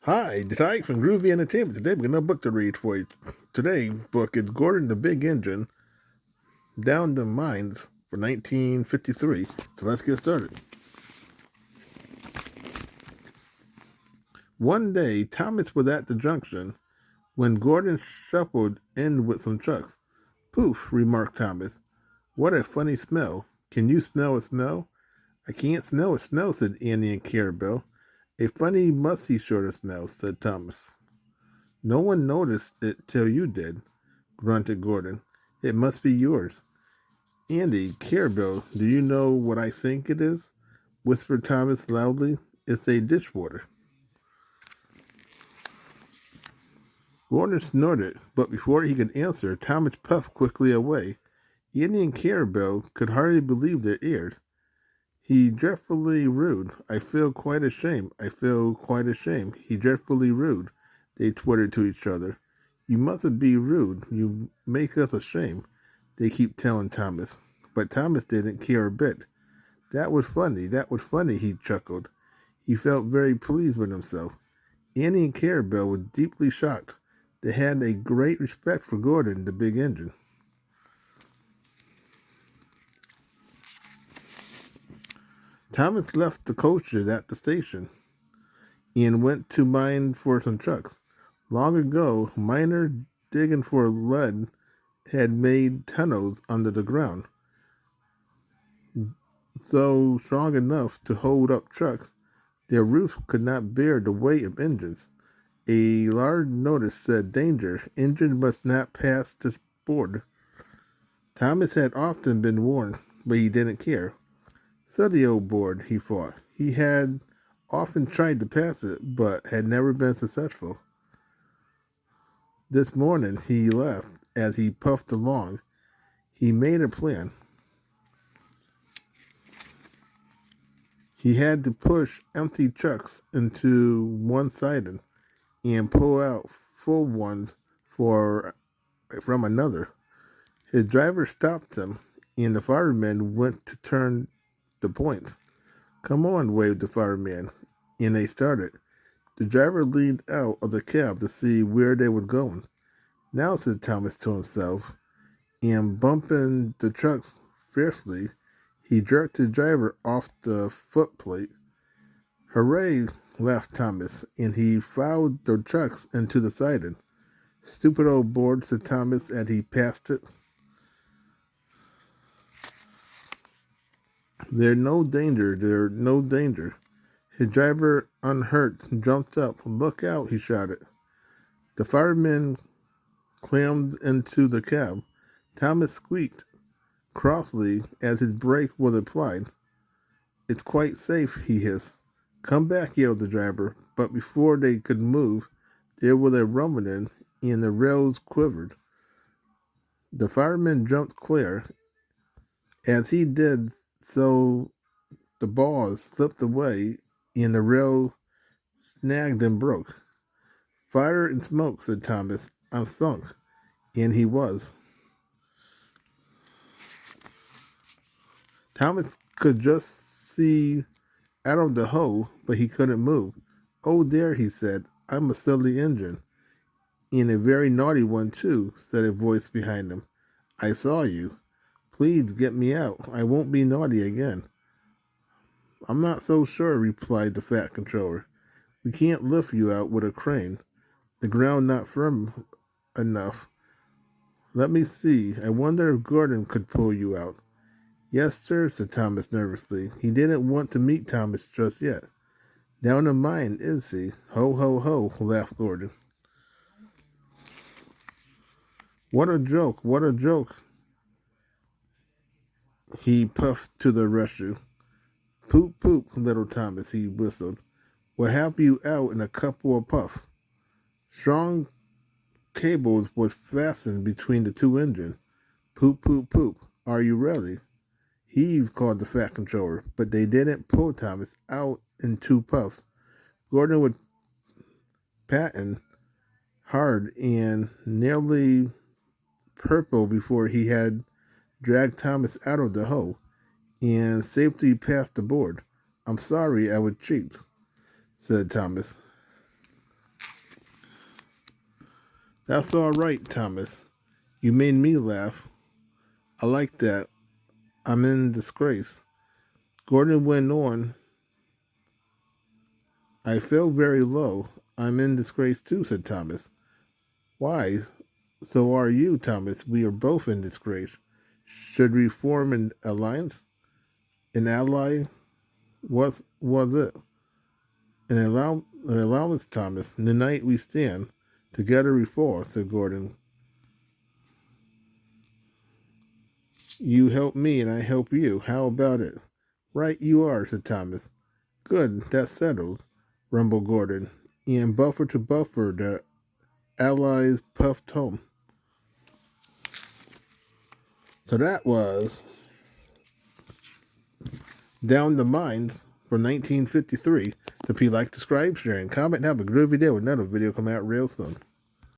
Hi, Tyke from Groovy Entertainment. Today we got a book to read for you. Today's book is Gordon the Big Engine, Down the Mines for 1953. So let's get started. One day, Thomas was at the junction when Gordon shuffled in with some trucks. Poof, remarked Thomas. What a funny smell. Can you smell a smell? I can't smell a smell, said Annie and Carabelle. A funny, musty sort of smell, said Thomas. No one noticed it till you did, grunted Gordon. It must be yours. Andy, Carabelle, do you know what I think it is? Whispered Thomas loudly. It's a dishwater. Gordon snorted, but before he could answer, Thomas puffed quickly away. Andy and Carabelle could hardly believe their ears. He dreadfully rude. I feel quite ashamed. I feel quite ashamed. He dreadfully rude. They twittered to each other. You mustn't be rude. You make us ashamed, they keep telling Thomas. But Thomas didn't care a bit. That was funny. That was funny, he chuckled. He felt very pleased with himself. Annie and Carabelle were deeply shocked. They had a great respect for Gordon, the big engine. Thomas left the coaches at the station and went to mine for some trucks. Long ago, miners digging for lead had made tunnels under the ground, so strong enough to hold up trucks. Their roofs could not bear the weight of engines. A large notice said, Danger, engine must not pass this board. Thomas had often been warned, but he didn't care. Silly old board, he thought. He had often tried to pass it, but had never been successful. This morning he laughed as he puffed along. He made a plan. He had to push empty trucks into one sided and pull out full ones from another. His driver stopped him, and the fireman went to turn the points. Come on, waved the fireman, and they started. The driver leaned out of the cab to see where they were going. Now, said Thomas to himself, and bumping the trucks fiercely, he jerked the driver off the footplate. Hooray, laughed Thomas, and he fouled the trucks into the siding. Stupid old board, said Thomas as he passed it. There's no danger, there's no danger. His driver, unhurt, jumped up. Look out, he shouted. The fireman clambered into the cab. Thomas squeaked crossly as his brake was applied. It's quite safe, he hissed. Come back, yelled the driver. But before they could move, there was a rumbling and the rails quivered. The fireman jumped clear. As he did so, the bars slipped away and the rail snagged and broke. Fire and smoke, said Thomas. I'm sunk. And he was. Thomas could just see out of the hole, but he couldn't move. Oh, there, he said. I'm a silly engine. And a very naughty one, too, said a voice behind him. I saw you. Please get me out. I won't be naughty again. I'm not so sure, replied the fat controller. We can't lift you out with a crane. The ground not firm enough. Let me see. I wonder if Gordon could pull you out. Yes, sir, said Thomas nervously. He didn't want to meet Thomas just yet. Down the mine, is he? Ho, ho, ho, laughed Gordon. What a joke, what a joke. He puffed to the rescue. Poop, poop, little Thomas, he whistled. We'll help you out in a couple of puffs. Strong cables was fastened between the two engines. Poop, poop, poop. Are you ready? Heave, called the fat controller, but they didn't pull Thomas out in two puffs. Gordon was panting hard and nearly purple before he had dragged Thomas out of the hole and safely past the board. I'm sorry I was cheap, said Thomas. That's all right, Thomas. You made me laugh. I like that. I'm in disgrace. Gordon went on. I feel very low. I'm in disgrace too, said Thomas. Why? So are you, Thomas. We are both in disgrace. Should we form an alliance? An ally? What was it? An allowance, Thomas. The night we stand. Together we fall, said Gordon. You help me and I help you. How about it? Right you are, said Thomas. Good, that's settled, rumbled Gordon. And buffer to buffer, the allies puffed home. So that was Down the Mines for 1953. So if you like, subscribe, share, and comment, have a good video. Another video come out real soon.